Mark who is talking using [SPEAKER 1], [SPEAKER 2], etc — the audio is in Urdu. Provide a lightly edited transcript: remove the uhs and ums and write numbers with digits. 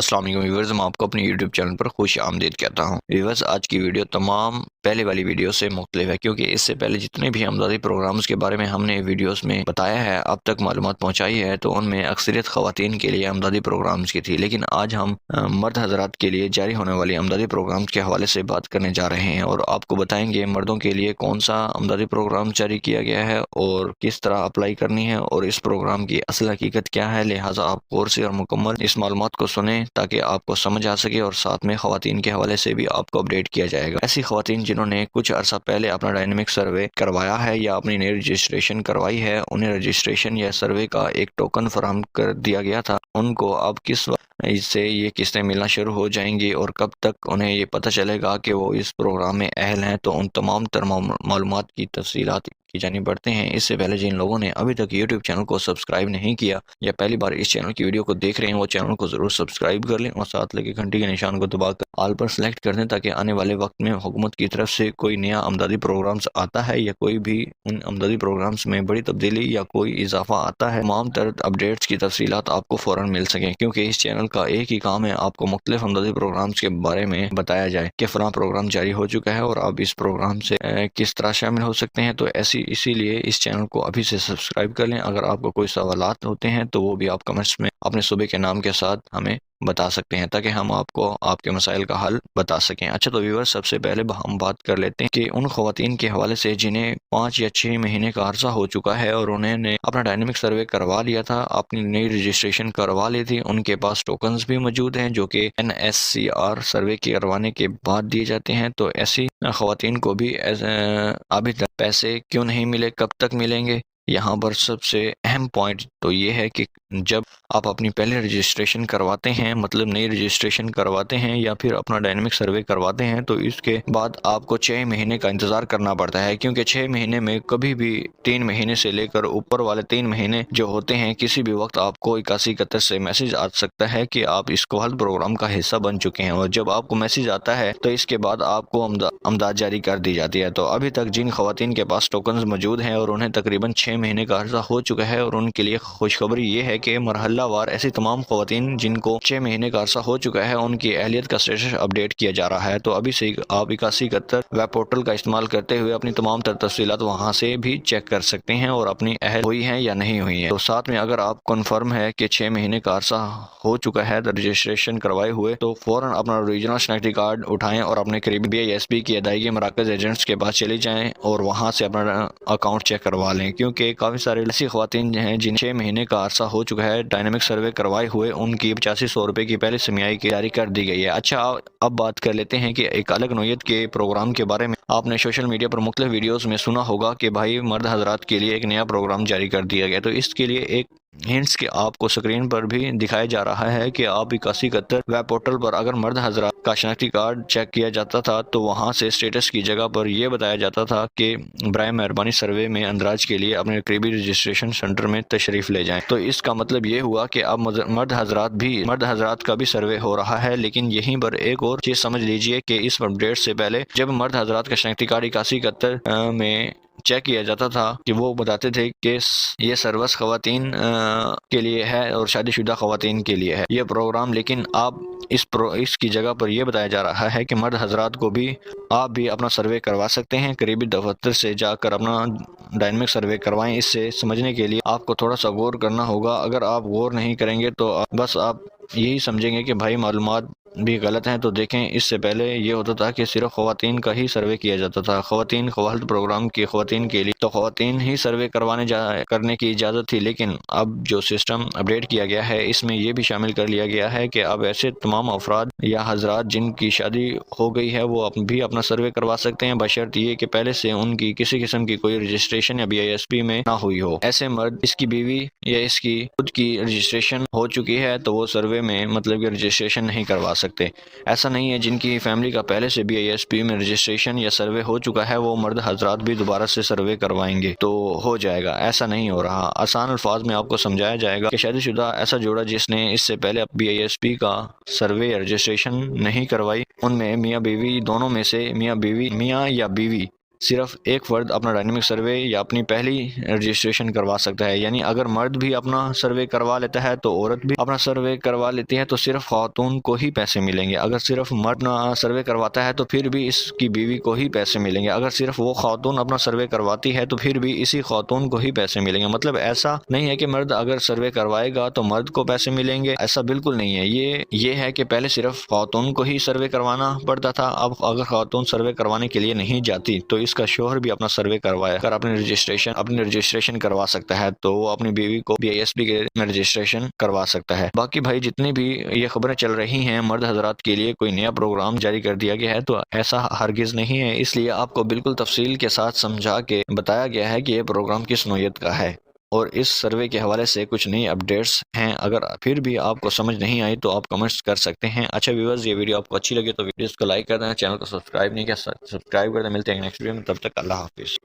[SPEAKER 1] السلام علیکم ویورز، میں آپ کو اپنے یوٹیوب چینل پر خوش آمدید کہتا ہوں۔ ویورز، آج کی ویڈیو تمام پہلے والی ویڈیو سے مختلف ہے، کیونکہ اس سے پہلے جتنے بھی امدادی پروگرامز کے بارے میں ہم نے ویڈیوز میں بتایا ہے، اب تک معلومات پہنچائی ہے، تو ان میں اکثریت خواتین کے لیے امدادی پروگرامز کی تھی، لیکن آج ہم مرد حضرات کے لیے جاری ہونے والی امدادی پروگرامز کے حوالے سے بات کرنے جا رہے ہیں، اور آپ کو بتائیں گے مردوں کے لیے کون سا امدادی پروگرام جاری کیا گیا ہے اور کس طرح اپلائی کرنی ہے، اور اس پروگرام کی اصل حقیقت کیا ہے۔ لہٰذا آپ غور سے اور مکمل اس معلومات کو سنیں تاکہ آپ کو سمجھ آ سکے، اور ساتھ میں خواتین کے حوالے سے بھی آپ کو اپڈیٹ کیا جائے گا۔ ایسی خواتین جنہوں نے کچھ عرصہ پہلے اپنا ڈائنامک سروے کروایا ہے یا اپنی نئی رجسٹریشن کروائی ہے، انہیں رجسٹریشن یا سروے کا ایک ٹوکن فراہم کر دیا گیا تھا، ان کو اب کس وقت سے یہ قسطیں ملنا شروع ہو جائیں گی اور کب تک انہیں یہ پتہ چلے گا کہ وہ اس پروگرام میں اہل ہیں، تو ان تمام تر معلومات کی تفصیلات کی جانب بڑھتے ہیں۔ اس سے پہلے جن لوگوں نے ابھی تک یوٹیوب چینل کو سبسکرائب نہیں کیا یا پہلی بار اس چینل کی ویڈیو کو دیکھ رہے ہیں، وہ چینل کو ضرور سبسکرائب کر لیں اور ساتھ لگے گھنٹی کے نشان کو دبا کر آل پر سلیکٹ کر دیں، تاکہ آنے والے وقت میں حکومت کی طرف سے کوئی نیا امدادی پروگرامز آتا ہے یا کوئی بھی ان امدادی پروگرامز میں بڑی تبدیلی یا کوئی اضافہ آتا ہے، تمام تر اپڈیٹس کی تفصیلات آپ کو فوراً مل سکیں، کیونکہ اس چینل کا ایک ہی کام ہے آپ کو مختلف امدادی پروگرامز کے بارے میں بتایا جائے کہ فلاں پروگرام جاری ہو چکا ہے اور آپ اس پروگرام سے کس طرح شامل ہو سکتے ہیں۔ تو اسی لیے اس چینل کو ابھی سے سبسکرائب کر لیں۔ اگر آپ کو کوئی سوالات ہوتے ہیں تو وہ بھی آپ کمنٹس میں اپنے صوبے کے نام کے ساتھ ہمیں بتا سکتے ہیں، تاکہ ہم آپ کو آپ کے مسائل کا حل بتا سکیں۔ اچھا، تو ویور، سب سے پہلے ہم بات کر لیتے ہیں کہ ان خواتین کے حوالے سے جنہیں 5 یا 6 مہینے کا عرصہ ہو چکا ہے اور انہوں نے اپنا ڈائنامک سروے کروا لیا تھا، اپنی نئی رجسٹریشن کروا لی تھی، ان کے پاس ٹوکنز بھی موجود ہیں جو کہ NSCR سروے کروانے کے بعد دیے جاتے ہیں۔ تو ایسی خواتین کو بھی ابھی تک پیسے کیوں نہیں ملے، کب تک ملیں گے؟ یہاں پر سب سے اہم پوائنٹ تو یہ ہے کہ جب آپ اپنی پہلے رجسٹریشن کرواتے ہیں، مطلب نئی رجسٹریشن کرواتے ہیں یا پھر اپنا ڈائنامک سروے کرواتے ہیں، تو اس کے بعد آپ کو 6 مہینے کا انتظار کرنا پڑتا ہے، کیونکہ 6 مہینے میں کبھی بھی 3 مہینے سے لے کر اوپر والے 3 مہینے جو ہوتے ہیں، کسی بھی وقت آپ کو 8171 سے میسج آ سکتا ہے کہ آپ اس کو ہیلتھ پروگرام کا حصہ بن چکے ہیں، اور جب آپ کو میسج آتا ہے تو اس کے بعد آپ کو امداد جاری کر دی جاتی ہے۔ تو ابھی تک جن خواتین کے پاس ٹوکنز موجود ہیں اور انہیں تقریباً 6 مہینے کا عرصہ ہو چکا ہے، اور ان کے لیے خوشخبری یہ ہے کہ مرحلہ وار ایسی تمام خواتین جن کو 6 مہینے کا عرصہ ہو چکا ہے، ان کی اہلیت کا اسٹیٹس اپڈیٹ کیا جا رہا ہے۔ تو ابھی سے آپ 8171 ویب پورٹل کا استعمال کرتے ہوئے اپنی تمام تر تفصیلات وہاں سے بھی چیک کر سکتے ہیں اور اپنی اہل ہوئی ہیں یا نہیں ہوئی ہیں۔ تو ساتھ میں اگر آپ کنفرم ہے کہ 6 مہینے کا عرصہ ہو چکا ہے رجسٹریشن کروائے ہوئے، تو فوراً اپنا اوریجنل شناختی کارڈ اٹھائیں اور اپنے قریبی BISP کی ادائیگی مراکز ایجنٹس کے پاس چلے جائیں اور وہاں سے اپنا اکاؤنٹ چیک کروا لیں، کیونکہ کافی سارے ایسی خواتین ہیں جن 6 مہینے کا عرصہ ہو چکا ہے ڈائنامک سروے کروائے ہوئے، ان کی 8500 روپے کی پہلے سمیائی کی جاری کر دی گئی ہے۔ اچھا، اب بات کر لیتے ہیں کہ ایک الگ نوعیت کے پروگرام کے بارے میں۔ آپ نے سوشل میڈیا پر مختلف ویڈیوز میں سنا ہوگا کہ بھائی مرد حضرات کے لیے ایک نیا پروگرام جاری کر دیا گیا، تو اس کے لیے ایک ہنٹس کہ آپ کو سکرین پر بھی دکھایا جا رہا ہے کہ آپ 8171 ویب پورٹل پر اگر مرد حضرات کا شناختی کارڈ چیک کیا جاتا تھا تو وہاں سے اسٹیٹس کی جگہ پر یہ بتایا جاتا تھا کہ برائے مہربانی سروے میں اندراج کے لیے اپنے قریبی رجسٹریشن سینٹر میں تشریف لے جائیں۔ تو اس کا مطلب یہ ہوا کہ اب مرد حضرات کا بھی سروے ہو رہا ہے، لیکن یہیں پر ایک اور چیز سمجھ لیجئے کہ اس اپڈیٹ سے پہلے جب مرد حضرات کا شناختی کارڈ 8171 میں چیک کیا جاتا تھا کہ وہ بتاتے تھے کہ یہ سروس خواتین کے لیے ہے اور شادی شدہ خواتین کے لیے ہے یہ پروگرام، لیکن آپ اس کی جگہ پر یہ بتایا جا رہا ہے کہ مرد حضرات کو بھی آپ بھی اپنا سروے کروا سکتے ہیں، قریبی دفتر سے جا کر اپنا ڈائنامک سروے کروائیں۔ اس سے سمجھنے کے لیے آپ کو تھوڑا سا غور کرنا ہوگا، اگر آپ غور نہیں کریں گے تو بس آپ یہی سمجھیں گے کہ بھائی معلومات بھی غلط ہیں۔ تو دیکھیں، اس سے پہلے یہ ہوتا تھا کہ صرف خواتین کا ہی سروے کیا جاتا تھا، خواتین ہیلتھ پروگرام کی خواتین کے لیے تو خواتین ہی سروے کرنے کی اجازت تھی، لیکن اب جو سسٹم اپڈیٹ کیا گیا ہے اس میں یہ بھی شامل کر لیا گیا ہے کہ اب ایسے تمام افراد یا حضرات جن کی شادی ہو گئی ہے وہ بھی اپنا سروے کروا سکتے ہیں، بشرط یہ کہ پہلے سے ان کی کسی قسم کی کوئی رجسٹریشن یا BISP میں نہ ہوئی ہو۔ ایسے مرد اس کی بیوی یا اس کی خود کی رجسٹریشن ہو چکی ہے تو وہ سروے میں مطلب کہ رجسٹریشن نہیں کروا سکتے۔ ایسا نہیں ہے جن کی فیملی کا پہلے سے BISP میں رجسٹریشن یا سروے ہو چکا ہے وہ مرد حضرات بھی دوبارہ سے سروے کروائیں گے تو ہو جائے گا، ایسا نہیں ہو رہا۔ آسان الفاظ میں آپ کو سمجھایا جائے گا کہ شادی شدہ ایسا جوڑا جس نے اس سے پہلے BISP کا سروے یا رجسٹریشن نہیں کروائی، ان میں میاں بیوی دونوں میں سے میاں یا بیوی صرف ایک فرد اپنا ڈائنامک سروے یا اپنی پہلی رجسٹریشن کروا سکتا ہے، یعنی اگر مرد بھی اپنا سروے کروا لیتا ہے تو عورت بھی اپنا سروے کروا لیتی ہے، تو صرف خاتون کو ہی پیسے ملیں گے۔ اگر صرف مرد اپنا سروے کرواتا ہے تو پھر بھی اس کی بیوی کو ہی پیسے ملیں گے۔ اگر صرف وہ خاتون اپنا سروے کرواتی ہے تو پھر بھی اسی خاتون کو ہی پیسے ملیں گے۔ مطلب ایسا نہیں ہے کہ مرد اگر سروے کروائے گا تو مرد کو پیسے ملیں گے، ایسا بالکل نہیں ہے۔ یہ ہے کہ پہلے صرف خاتون کو ہی سروے کروانا پڑتا تھا، اب اگر خاتون سروے کروانے کے لیے نہیں جاتی تو اس کا شوہر بھی اپنا سروے کروایا کر اپنی رجسٹریشن کروا سکتا ہے، تو وہ اپنی بیوی کو BISP کے رجسٹریشن کروا سکتا ہے۔ باقی بھائی جتنی بھی یہ خبریں چل رہی ہیں مرد حضرات کے لیے کوئی نیا پروگرام جاری کر دیا گیا ہے، تو ایسا ہرگز نہیں ہے، اس لیے آپ کو بالکل تفصیل کے ساتھ سمجھا کے بتایا گیا ہے کہ یہ پروگرام کس نوعیت کا ہے، اور اس سروے کے حوالے سے کچھ نئی اپڈیٹس ہیں۔ اگر پھر بھی آپ کو سمجھ نہیں آئی تو آپ کمنٹس کر سکتے ہیں۔ اچھا ویورز، یہ ویڈیو آپ کو اچھی لگے تو ویڈیوز کو لائک کر دیں، چینل کو سبسکرائب نہیں کیا سبسکرائب کر دیں۔ ملتے ہیں نیکسٹ ویڈیو میں، تب تک اللہ حافظ۔